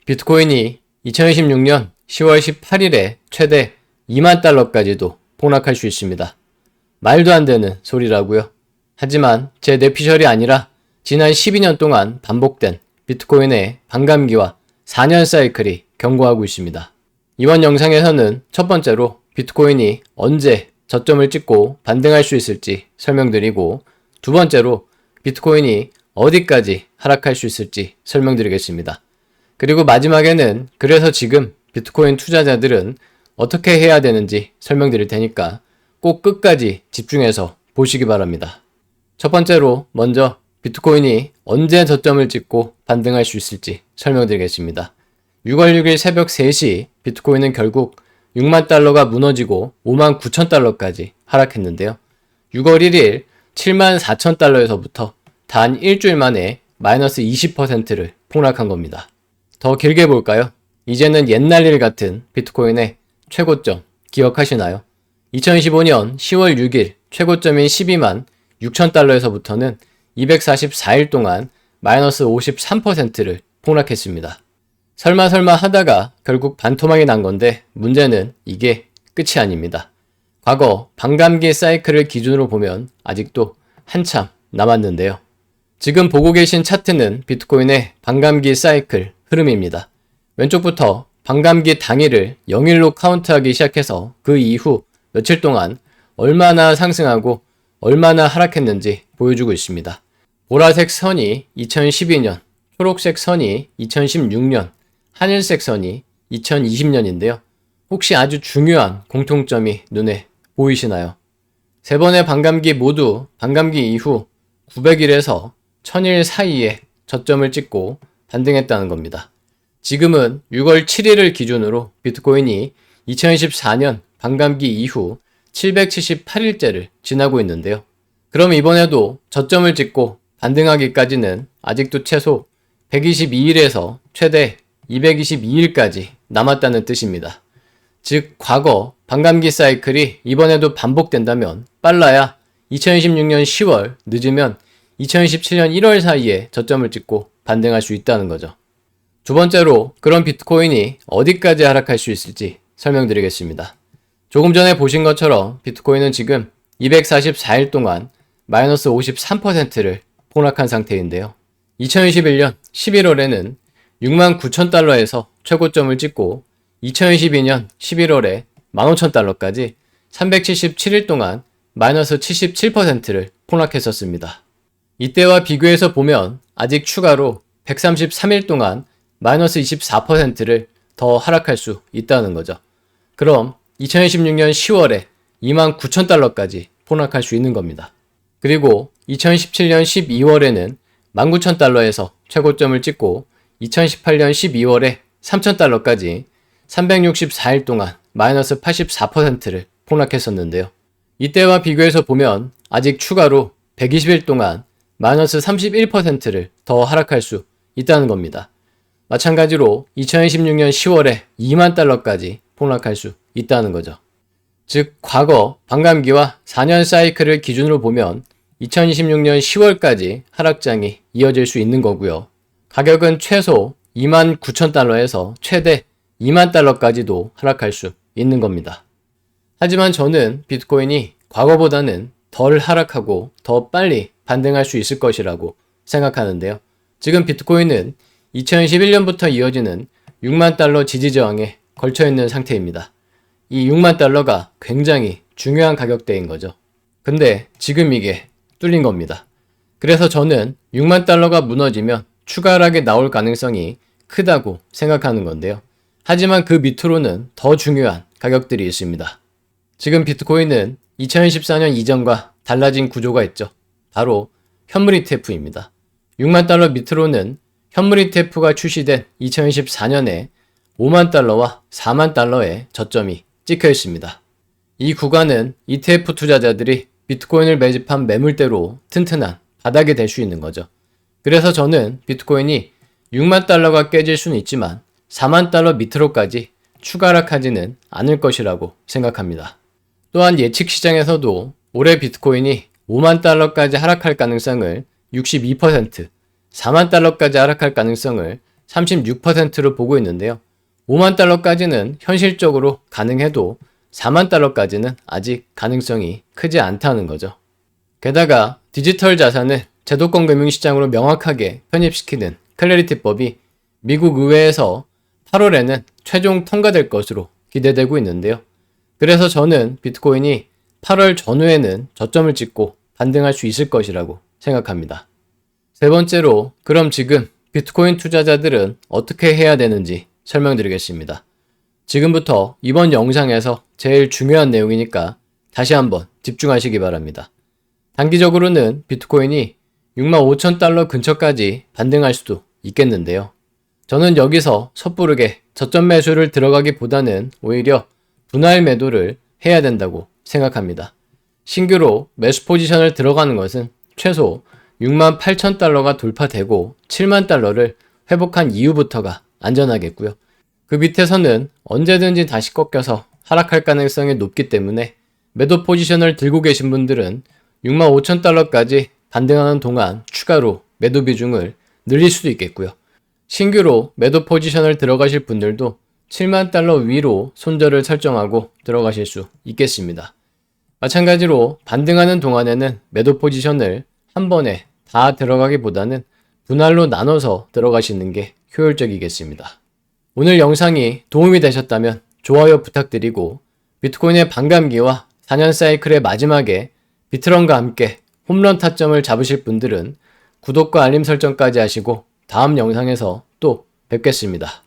비트코인이 2026년 10월 18일에 최대 2만 달러까지도 폭락할 수 있습니다. 말도 안 되는 소리라고요. 하지만 제 뇌피셜이 아니라 지난 12년 동안 반복된 비트코인의 반감기와 4년 사이클이 경고하고 있습니다. 이번 영상에서는 첫 번째로 비트코인이 언제 저점을 찍고 반등할 수 있을지 설명드리고, 두 번째로 비트코인이 어디까지 하락할 수 있을지 설명드리겠습니다. 그리고 마지막에는 그래서 지금 비트코인 투자자들은 어떻게 해야 되는지 설명드릴 테니까 꼭 끝까지 집중해서 보시기 바랍니다. 첫 번째로 먼저 비트코인이 언제 저점을 찍고 반등할 수 있을지 설명드리겠습니다. 6월 6일 새벽 3시 비트코인은 결국 6만 달러가 무너지고 5만 9천 달러까지 하락했는데요. 6월 1일 7만 4천 달러에서부터 단 일주일 만에 마이너스 20%를 폭락한 겁니다. 더 길게 볼까요? 이제는 옛날 일 같은 비트코인의 최고점 기억하시나요? 2025년 10월 6일 최고점인 12만 6천 달러에서부터는 244일 동안 마이너스 53%를 폭락했습니다. 설마 하다가 결국 반토막이 난 건데, 문제는 이게 끝이 아닙니다. 과거 반감기 사이클을 기준으로 보면 아직도 한참 남았는데요. 지금 보고 계신 차트는 비트코인의 반감기 사이클 흐름입니다. 왼쪽부터 반감기 당일을 0일로 카운트하기 시작해서 그 이후 며칠 동안 얼마나 상승하고 얼마나 하락했는지 보여주고 있습니다. 보라색 선이 2012년, 초록색 선이 2016년, 하늘색 선이 2020년인데요. 혹시 아주 중요한 공통점이 눈에 보이시나요? 세 번의 반감기 모두 반감기 이후 900일에서 1000일 사이에 저점을 찍고 반등했다는 겁니다. 지금은 6월 7일을 기준으로 비트코인이 2024년 반감기 이후 778일째를 지나고 있는데요. 그럼 이번에도 저점을 찍고 반등하기까지는 아직도 최소 122일에서 최대 222일까지 남았다는 뜻입니다. 즉, 과거 반감기 사이클이 이번에도 반복된다면 빨라야 2026년 10월, 늦으면 2027년 1월 사이에 저점을 찍고 반등할 수 있다는 거죠. 두 번째로 그런 비트코인이 어디까지 하락할 수 있을지 설명드리겠습니다. 조금 전에 보신 것처럼 비트코인은 지금 244일 동안 마이너스 53%를 폭락한 상태인데요. 2021년 11월에는 6만 9천 달러에서 최고점을 찍고 2022년 11월에 15,000달러까지 377일 동안 마이너스 77%를 폭락했었습니다. 이때와 비교해서 보면 아직 추가로 133일 동안 마이너스 24%를 더 하락할 수 있다는 거죠. 그럼 2016년 10월에 2만 9천 달러까지 폭락할 수 있는 겁니다. 그리고 2017년 12월에는 19,000달러에서 최고점을 찍고 2018년 12월에 3,000달러까지 364일 동안 마이너스 84%를 폭락했었는데요. 이때와 비교해서 보면 아직 추가로 120일 동안 마이너스 31%를 더 하락할 수 있다는 겁니다. 마찬가지로 2026년 10월에 2만 달러까지 폭락할 수 있다는 거죠. 즉, 과거 반감기와 4년 사이클을 기준으로 보면 2026년 10월까지 하락장이 이어질 수 있는 거고요. 가격은 최소 2만 9천 달러에서 최대 2만 달러까지도 하락할 수 있는 겁니다. 하지만 저는 비트코인이 과거보다는 덜 하락하고 더 빨리 반등할 수 있을 것이라고 생각하는데요. 지금 비트코인은 2011년부터 이어지는 6만 달러 지지 저항에 걸쳐 있는 상태입니다. 이 6만 달러가 굉장히 중요한 가격대인 거죠. 근데 지금 이게 뚫린 겁니다. 그래서 저는 6만 달러가 무너지면 추가 하락이 나올 가능성이 크다고 생각하는 건데요. 하지만 그 밑으로는 더 중요한 가격들이 있습니다. 지금 비트코인은 2014년 이전과 달라진 구조가 있죠. 바로 현물 ETF입니다. 6만 달러 밑으로는 현물 ETF가 출시된 2014년에 5만 달러와 4만 달러의 저점이 찍혀 있습니다. 이 구간은 ETF 투자자들이 비트코인을 매집한 매물대로 튼튼한 바닥이 될 수 있는 거죠. 그래서 저는 비트코인이 6만 달러가 깨질 수는 있지만 4만 달러 밑으로까지 추가 하락하지는 않을 것이라고 생각합니다. 또한 예측 시장에서도 올해 비트코인이 5만 달러까지 하락할 가능성을 62%, 4만 달러까지 하락할 가능성을 36%로 보고 있는데요. 5만 달러까지는 현실적으로 가능해도 4만 달러까지는 아직 가능성이 크지 않다는 거죠. 게다가 디지털 자산을 제도권 금융시장으로 명확하게 편입시키는 클래리티법이 미국 의회에서 8월에는 최종 통과될 것으로 기대되고 있는데요. 그래서 저는 비트코인이 8월 전후에는 저점을 찍고 반등할 수 있을 것이라고 생각합니다. 세 번째로, 그럼 지금 비트코인 투자자들은 어떻게 해야 되는지 설명드리겠습니다. 지금부터 이번 영상에서 제일 중요한 내용이니까 다시 한번 집중하시기 바랍니다. 단기적으로는 비트코인이 65,000달러 근처까지 반등할 수도 있겠는데요. 저는 여기서 섣부르게 저점 매수를 들어가기보다는 오히려 분할 매도를 해야 된다고 생각합니다. 신규로 매수 포지션을 들어가는 것은 최소 68,000달러가 돌파되고 7만 달러를 회복한 이후부터가 안전하겠고요. 그 밑에서는 언제든지 다시 꺾여서 하락할 가능성이 높기 때문에 매도 포지션을 들고 계신 분들은 65,000달러까지 반등하는 동안 추가로 매도 비중을 늘릴 수도 있겠고요. 신규로 매도 포지션을 들어가실 분들도 7만 달러 위로 손절을 설정하고 들어가실 수 있겠습니다. 마찬가지로 반등하는 동안에는 매도 포지션을 한 번에 다 들어가기보다는 분할로 나눠서 들어가시는 게 효율적이겠습니다. 오늘 영상이 도움이 되셨다면 좋아요 부탁드리고, 비트코인의 반감기와 4년 사이클의 마지막에 비트런과 함께 홈런 타점을 잡으실 분들은 구독과 알림 설정까지 하시고 다음 영상에서 또 뵙겠습니다.